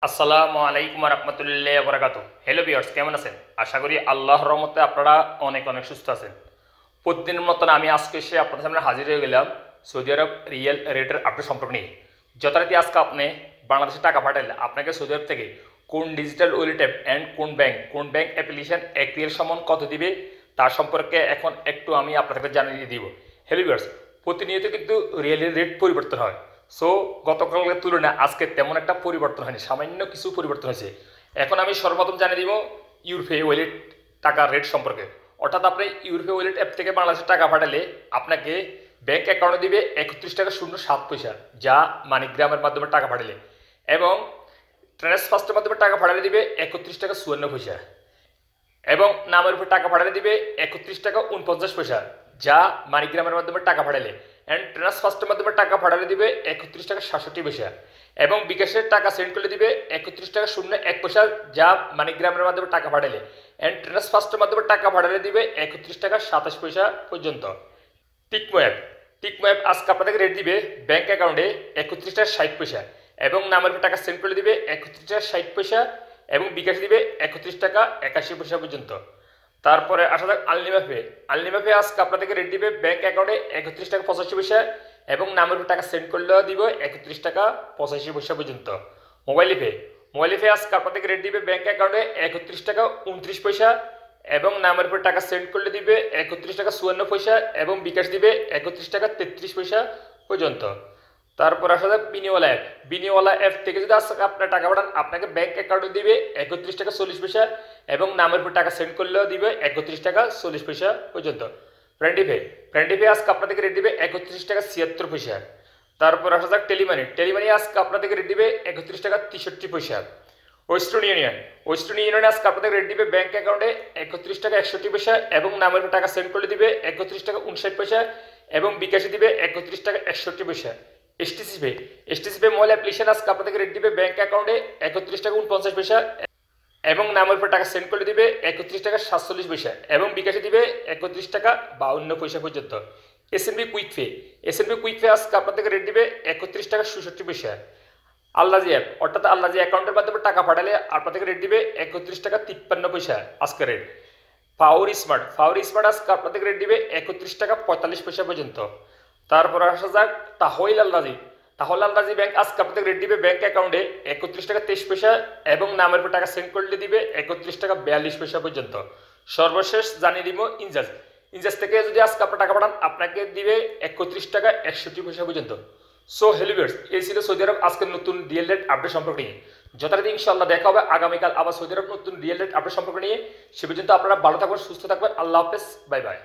আসসালামু আলাইকুম রহমতুল্লাহ বরকাত। হ্যালো ভিউয়ার্স, কেমন আছেন? আশা করি আল্লাহর রহমতে আপনারা অনেক অনেক সুস্থ আছেন। প্রতিদিনের মতন আমি আজকে এসে আপনাদের সামনে হাজির হয়ে গেলাম সৌদি আরব রিয়েল রেটের আপডেট সম্পর্ক নিয়ে। যথারীতি আজকে আপনি বাংলাদেশে টাকা পাঠালে আপনাকে সৌদি আরব থেকে কোন ডিজিটাল ওয়ালেট অ্যাপ অ্যান্ড কোন ব্যাংক অ্যাপ্লিকেশন এক রিয়েল সমান কত দিবে তার সম্পর্কে এখন একটু আমি আপনাদেরকে জানিয়ে দিব। হ্যালো ভিউয়ার্স, প্রতিনিয়ত কিন্তু রিয়েলের রেট পরিবর্তন হয়। সো গতকালের তুলনায় আজকে তেমন একটা পরিবর্তন হয়নি, সামান্য কিছু পরিবর্তন হয়েছে। এখন আমি সর্বপ্রথম জানিয়ে দিব ইউরোপে ওয়ালেট টাকার রেট সম্পর্কে। অর্থাৎ আপনি ইউরোপে ওয়ালেট অ্যাপ থেকে বাংলাদেশে টাকা পাঠালে আপনাকে ব্যাংক অ্যাকাউন্টে দিবে 31 টাকা 07 পয়সা, যা মানিগ্রামের মাধ্যমে টাকা পাঠালে, এবং ট্রান্সফার্স্টের মাধ্যমে টাকা পাঠালে দিবে 31 টাকা 54 পয়সা, এবং নামের উপর টাকা পাঠালে দিবে 31 টাকা 49 পয়সা, যা মানিগ্রামের মাধ্যমে টাকা পাঠালে, অ্যান্ড ট্রান্সফার্স্টের মাধ্যমে টাকা পাঠালে দিবে 31 টাকা 67 পয়সা, এবং বিকাশের টাকা সেন্ড করলে দিবে 31 টাকা 01 পয়সা, যা মানিগ্রামের মাধ্যমে টাকা পাঠালে, অ্যান্ড ট্রান্সফার্স্টের মাধ্যমে টাকা পাঠালে দিবে 31 টাকা 27 পয়সা পর্যন্ত। টিকমো অ্যাপ আজকে আপনাদেরকে রেট দিবে ব্যাংক অ্যাকাউন্টে 31 টাকা 60 পয়সা, এবং নামের উপর টাকা সেন্ড করলে দিবে 31 টাকা 60 পয়সা, এবং বিকাশ দিবে 31 টাকা 81 পয়সা পর্যন্ত। তারপরে আসা যাক আনলিমাপে আজকে আপনাদেরকে রেট দিবে ব্যাংক অ্যাকাউন্টে 31 টাকা 85 পয়সা, এবং নামের উপর টাকা সেন্ড করলেও দিব 31 টাকা 85 পয়সা পর্যন্ত। মোবাইল পে আজকে আপনাদেরকে রেট দিবে ব্যাংক অ্যাকাউন্টে 31 টাকা 29 পয়সা, এবং নামের উপর টাকা সেন্ড করলে দিবে 31 টাকা 54 পয়সা, এবং বিকাশ দিবে 31 টাকা 33 পয়সা পর্যন্ত। তারপর আসা যাক বিনিওয়ালা অ্যাপ থেকে যদি আজকে আপনার টাকা পাঠান আপনাকে ব্যাংক অ্যাকাউন্টে দিবে 31 টাকা 40 পয়সা, এবং নামের উপর টাকা সেন্ড করলেও দিবে 31 টাকা 40 পয়সা পর্যন্ত। ফ্রেন্ডিপে আজকে আপনাদেরকে রেট দিবে 31 টাকা 76 পয়সা। তারপর আসা যাক টেলিমানি আজকে আপনাদেরকে রেট দিবে 31 টাকা 63 পয়সা। ওয়েস্টার্ন ইউনিয়নে আজকে আপনাদের রেট দিবে ব্যাংক অ্যাকাউন্টে 31 টাকা 61 পয়সা, এবং নামের উপর টাকা সেন্ড করলে দিবে 31 টাকা 59 পয়সা, এবং বিকাশে দিবে 31 টাকা 61 পয়সা। এসটিসি পে মোবাইল অ্যাপ্লিকেশন আজকে আপনাদেরকে রেট দিবে ব্যাংক অ্যাকাউন্টে 31 টাকা 49 পয়সা, এবং নামের উপর টাকা সেন্ড করলে দিবে 31 টাকা 47 পয়সা, এবং বিকাশে দিবে 31 টাকা 52 পয়সা পর্যন্ত। এসএনবি কুইক পে আজকে আপনাদেরকে রেট দিবে 31 টাকা 67 পয়সা। অর্থাৎ আল্লাজি অ্যাকাউন্টের মাধ্যমে টাকা পাঠালে আপনাদেরকে রেট দিবে 31 টাকা 53 পয়সা আজকে রেট। ফাওরি স্মার্ট আজকে আপনাদেরকে রেট দিবে 31 টাকা 45 পয়সা পর্যন্ত। তারপর আসা যাক তাহইল আল্লাজি ব্যাংক আজকে আপনাদেরকে রেট দিবে ব্যাংক অ্যাকাউন্টে 31 টাকা 23 পয়সা, এবং নামের উপর টাকা সেন্ড করলে দিবে 31 টাকা 42 পয়সা পর্যন্ত। সর্বশেষ জানিয়ে দিব ইনজাস থেকে যদি আজকে আপনার টাকা পাঠান আপনাকে দিবে 31 টাকা 61 পয়সা পর্যন্ত। সো হ্যালো ভিউয়ার্স, এই ছিল সৌদি আরব আজকের নতুন রিয়েল রেট আপডেট সম্পর্ক নিয়ে। যথারীতি ইনশাআল্লাহ দেখা হবে আগামীকাল আবার সৌদি আরব নতুন রিয়েল রেট আপডেট সম্পর্ক নিয়ে। সে পর্যন্ত আপনারা ভালো থাকবেন, সুস্থ থাকবেন। আল্লাহ হাফেজ, বাই বাই।